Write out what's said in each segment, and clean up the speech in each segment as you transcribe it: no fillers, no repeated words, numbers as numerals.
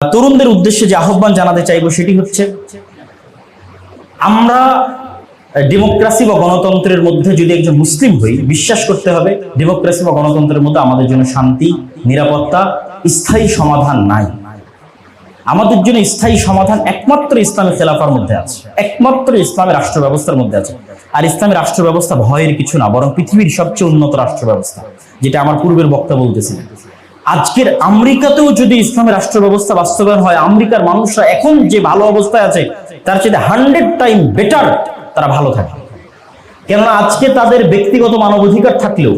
তরুণদের উদ্দেশ্যে যে আহ্বান জানাতে চাইবো সেটি হচ্ছে, আমরা ডেমোক্রেসি বা গণতন্ত্রের মধ্যে যদি একজন মুসলিম হই, বিশ্বাস করতে হবে ডেমোক্রেসি বা গণতন্ত্রের মধ্যে আমাদের জন্য শান্তি, নিরাপত্তা, স্থায়ী সমাধান নাই। আমাদের জন্য স্থায়ী সমাধান একমাত্র ইসলামী খেলাফার মধ্যে আছে, একমাত্র ইসলামী রাষ্ট্র ব্যবস্থার মধ্যে আছে। আর ইসলামী রাষ্ট্র ব্যবস্থা ভয়ের কিছু না, বরং পৃথিবীর সবচেয়ে উন্নত রাষ্ট্র ব্যবস্থা, যেটা আমার পূর্বের বক্তা বলতেছিলেন। আজকের আমেরিকাতেও যদি ইসলামী রাষ্ট্র ব্যবস্থা বাস্তবায়ন হয়, আমেরিকার মানুষরা এখন যে ভালো অবস্থায় আছে তার চেয়ে 100 টাইম বেটার তারা ভালো থাকে। কেননা আজকে তাদের ব্যক্তিগত মানবাধিকার থাকলেও,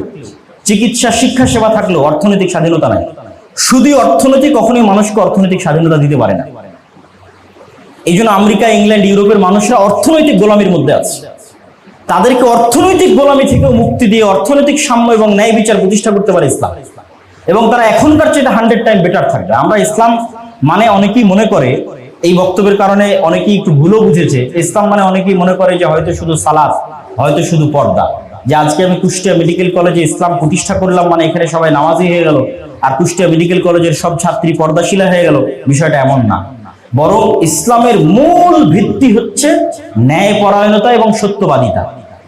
চিকিৎসা, শিক্ষা সেবা থাকলেও অর্থনৈতিক স্বাধীনতা নাই। শুধু অর্থনৈতিক কখনোই মানুষকে অর্থনৈতিক স্বাধীনতা দিতে পারে না। এই জন্য আমেরিকা, ইংল্যান্ড, ইউরোপের মানুষরা অর্থনৈতিক গোলামির মধ্যে আছে। তাদেরকে অর্থনৈতিক গোলামি থেকেও মুক্তি দিয়ে অর্থনৈতিক সাম্য এবং ন্যায় বিচার প্রতিষ্ঠা করতে পারে ইসলাম, এবং তারা এখনকার চেয়ে 100 টাইম বেটার থাকবে। আমরা ইসলাম মানে অনেকেই মনে করে, এই বক্তব্যের কারণে অনেকেই একটু ভুলও বুঝেছে, ইসলাম মানে অনেকেই মনে করে যে হয়তো শুধু সালাত, হয়তো শুধু পর্দা, যে আজকে আমি কুষ্টিয়া মেডিকেল কলেজে ইসলাম প্রতিষ্ঠা করলাম মানে এখানে সবাই নামাজি হয়ে গেল, আর কুষ্টিয়া মেডিকেল কলেজের সব ছাত্রী পর্দাশীলা হয়ে গেল। বিষয়টা এমন না, বরং ইসলামের মূল ভিত্তি হচ্ছে ন্যায়পরায়ণতা এবং সত্যবাদিতা।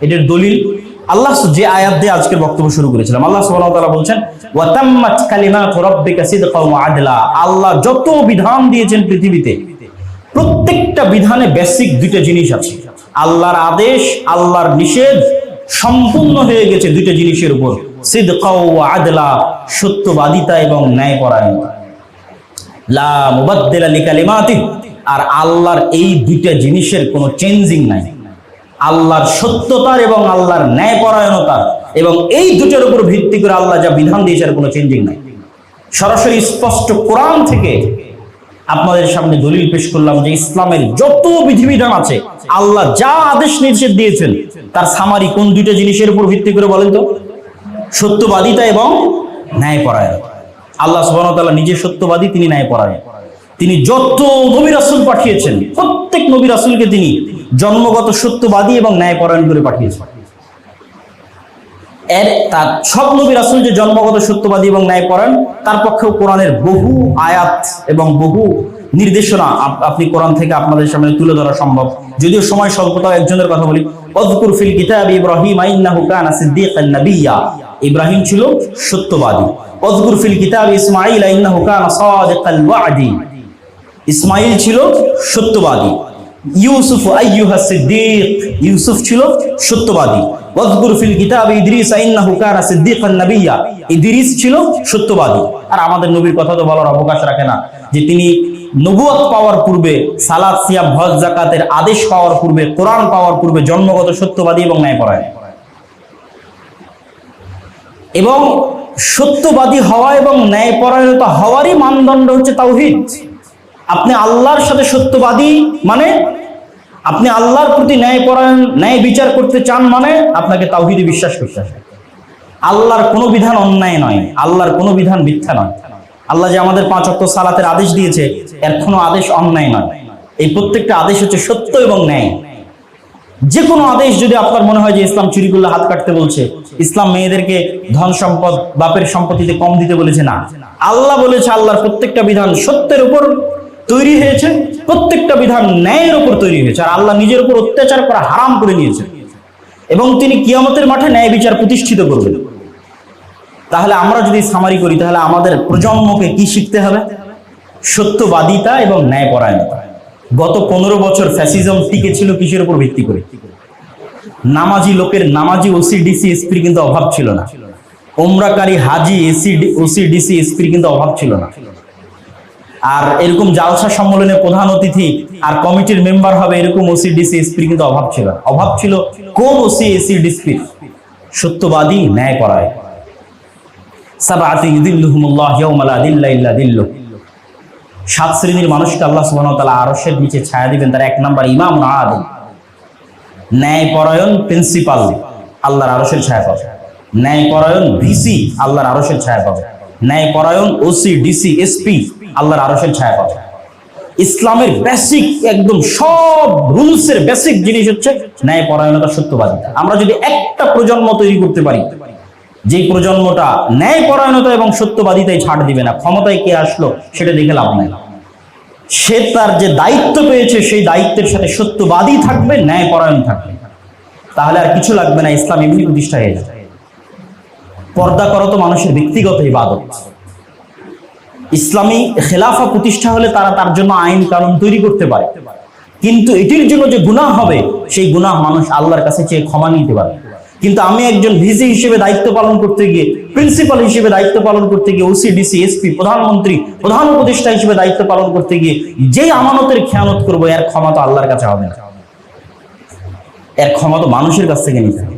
এটার দলিল আল্লাহ যে আয়াত দিয়ে আজকের বক্তব্য শুরু করেছিলাম। আল্লাহ সুবহানাহু ওয়া তাআলা বলছেন, ওয়া তাম্মাত কালিমাতু রাব্বিকা সিদকাও ওয়া আদলা। আল্লাহ যত বিধান দিয়েছেন পৃথিবীতে, প্রত্যেকটা বিধানে বেসিক দুইটা জিনিস আছে, আল্লাহর আদেশ, আল্লাহর নিষেধ সম্পূর্ণ হয়ে গেছে দুইটা জিনিসের উপর, সিদকাও ওয়া আদলা, সত্যবাদিতা এবং ন্যায়পরায়ণতা। লা মুবাদদিলা লিকালিমাতিহি, আর আল্লাহর এই দুইটা জিনিসের কোনো চেঞ্জিং নাই। আল্লাহর সত্যতার এবং আল্লাহর ন্যায়পরায়ণতার, এবং এই দুটোর উপর ভিত্তি করে আল্লাহ যা বিধান দিয়েছে আর কোনো চেঞ্জিং নাই। সরাসরি স্পষ্ট কোরআন থেকে আপনাদের সামনে দলিল পেশ করলাম যে ইসলামের যত বিধিবিধান আছে, আল্লাহ যা আদেশ নিষেধ দিয়েছেন তার সামারি কোন দুইটা জিনিসের উপর ভিত্তি করে বলেন তো? সত্যবাদিতা এবং ন্যায়পরায়ণতা। আল্লাহ সুবহানাহু ওয়া তাআলা নিজে সত্যবাদী, তিনি ন্যায়পরায়ণ। তিনি যত নবী রাসূল পাঠিয়েছেন, প্রত্যেক নবী রাসূলকে তিনি জন্মগত সত্যবাদী এবং ন্যায়পরায়ণ করে পাঠিয়েছেন। তার সব নবী রাসূল যে জন্মগত সত্যবাদী এবং ন্যায়পরায়ণ, তার পক্ষেও কোরআনের বহু আয়াত এবং বহু নির্দেশনা আপনি কোরআন থেকে আপনাদের সামনে তুলে ধরা সম্ভব। যদিও সময় স্বল্পতাও একজনের কথা বলি, ওয়াযকুর ফিল কিতাবি ইব্রাহিম ইন্নাহু কানা সিদ্দীকান নাবিয়্যা। ইব্রাহিম ছিল সত্যবাদী। ওয়াযকুর ফিল কিতাবি ইসমাঈল ইন্নাহু কানা সাদিকাল ওয়া'দি। ইসমাঈল ছিল সত্যবাদী। ইউসুফ আইয়ুহা সিদ্দীক, ইউসুফ ছিল সত্যবাদী। ওয়াযকুর ফিল কিতাবি ইদ্রিস ইন্নাহু কানা সিদ্দীকান নাবিয়্যা। ইদ্রিস ছিল সত্যবাদী। আর আমাদের নবীর কথা তো বলার অবকাশ রাখে না, যে তিনি নবুয়ত পাওয়ার পূর্বে, সালাত, সিয়াম, হজ, যাকাতের আদেশ পাওয়ার পূর্বে, কোরআন পাওয়ার পূর্বে জন্মগত সত্যবাদী এবং ন্যায়পরায়ণ। এবং সত্যবাদী হওয়া এবং ন্যায়পরায়ণতা হওয়ারই মানদণ্ড হচ্ছে তাওহীদ। আপনি আল্লাহর সাথে সত্যবাদী মানে, আপনি আল্লাহর প্রতি ন্যায়পরায়ণ, ন্যায় বিচার করতে চান মানে আপনাকে তাওহীদে বিশ্বাস করতে হবে। আল্লাহর কোনো বিধান অন্যায় নয়, আল্লাহর কোনো বিধান মিথ্যা নয়। আল্লাহ যে আমাদের 5 ওয়াক্ত সালাতের আদেশ দিয়েছে, এর কোনো আদেশ অন্যায় নয়। এই প্রত্যেকটা আদেশ হচ্ছে সত্য এবং ন্যায়। যে কোনো আদেশ যদি আপনার মনে হয় যে ইসলাম চুরি করলে হাত কাটতে বলছে, ইসলাম মেয়েদেরকে ধন সম্পদ, বাপের সম্পত্তিতে কম দিতে বলেছে, না। আল্লাহ বলেছে আল্লাহর প্রত্যেকটা বিধান সত্যের উপর তৈরি হয়েছে, প্রত্যেকটা বিধান ন্যায়ের উপর তৈরি হয়েছে। আর আল্লাহ নিজের উপর অত্যাচার করা হারাম করে নিয়েছেন, এবং তিনি কিয়ামতের মাঠে ন্যায় বিচার প্রতিষ্ঠিত করবেন। তাহলে আমরা যদি সামারি করি, তাহলে আমাদের প্রজন্মকে কি শিখতে হবে? সত্যবাদিতা এবং ন্যায়পরায়ণতা। গত 15 বছর ফ্যাসিজম টিকে ছিল কিসের উপর ভিত্তি করে? নামাজি লোকের, নামাজি ওসি ডিসি এসপির কিন্তু অভাব ছিল না। ওমরাকারী হাজি ওসি ডিসি এসপির কিন্তু অভাব ছিল না। আর এরকম জালসা সম্মেলনে প্রধান অতিথি আর কমিটির মেম্বার হবে এরকম ওসি ডিসি এসপির কিন্তু অভাব ছিল না। অভাব ছিল কোন ওসি এসি ডিসপির? সত্যবাদী, ন্যায়পরায়ণ। সাবআতু ইযিল্লুহুমুল্লাহ ইয়াওমা লা যিল্লা ইল্লা যিল্লুহ। 7 শ্রেণীর মানুষকে আল্লাহ সুবহানাহু ওয়া তাআলা আরশের নিচে ছায়া দিবেন। তার 1 নাম্বার ইমামুন আদিল, ন্যায়পরায়ণ প্রিন্সিপাল, আল্লাহর আরশের ছায়া পাবে। ন্যায়পরায়ণ ভিসি, আল্লাহর আরশের ছায়া পাবে। ন্যায়পরায়ণ ওসি ডিসি এসপি, আল্লাহর আরশের ছায়া পাবে। ইসলামের বেসিক, একদম সব রুলসের বেসিক জিনিস হচ্ছে ন্যায়পরায়ণতা, সত্যবাদিতা। আমরা যদি একটা প্রজন্ম তৈরি করতে পারি, যে প্রজন্মটা ন্যায়পরায়ণতা এবং সত্যবাদিতায় ছাড় দিবে না, ক্ষমতায় কে আসলো সেটা দেখে লাভ নাই। সে তার যে দায়িত্ব পেয়েছে সেই দায়িত্বের সাথে সত্যবাদী থাকবে, ন্যায়পরায়ণ থাকবে, তাহলে আর কিছু লাগবে না, ইসলাম এমনি প্রতিষ্ঠা হয়ে যাবে। পর্দা করা তো মানুষের ব্যক্তিগত ইবাদত। ইসলামী খেলাফা প্রতিষ্ঠা হলে তারা তার জন্য আইন কানুন তৈরি করতে পারে, কিন্তু এটির জন্য যে গুনাহ হবে সেই গুনাহ মানুষ আল্লাহর কাছে চেয়ে ক্ষমা নিতে পারে। কিন্তু আমি একজন ভিসি হিসেবে দায়িত্ব পালন করতে গিয়ে, প্রিন্সিপাল হিসেবে দায়িত্ব পালন করতে গিয়ে, ওসি ডিসি এসপি প্রধানমন্ত্রী প্রধান উপদেষ্টা হিসেবে দায়িত্ব পালন করতে গিয়ে যেই আমানতের খেয়ানত করবো, এর ক্ষমা তো আল্লাহর কাছে হবে না, এর ক্ষমা তো মানুষের কাছ থেকে নিতে হবে।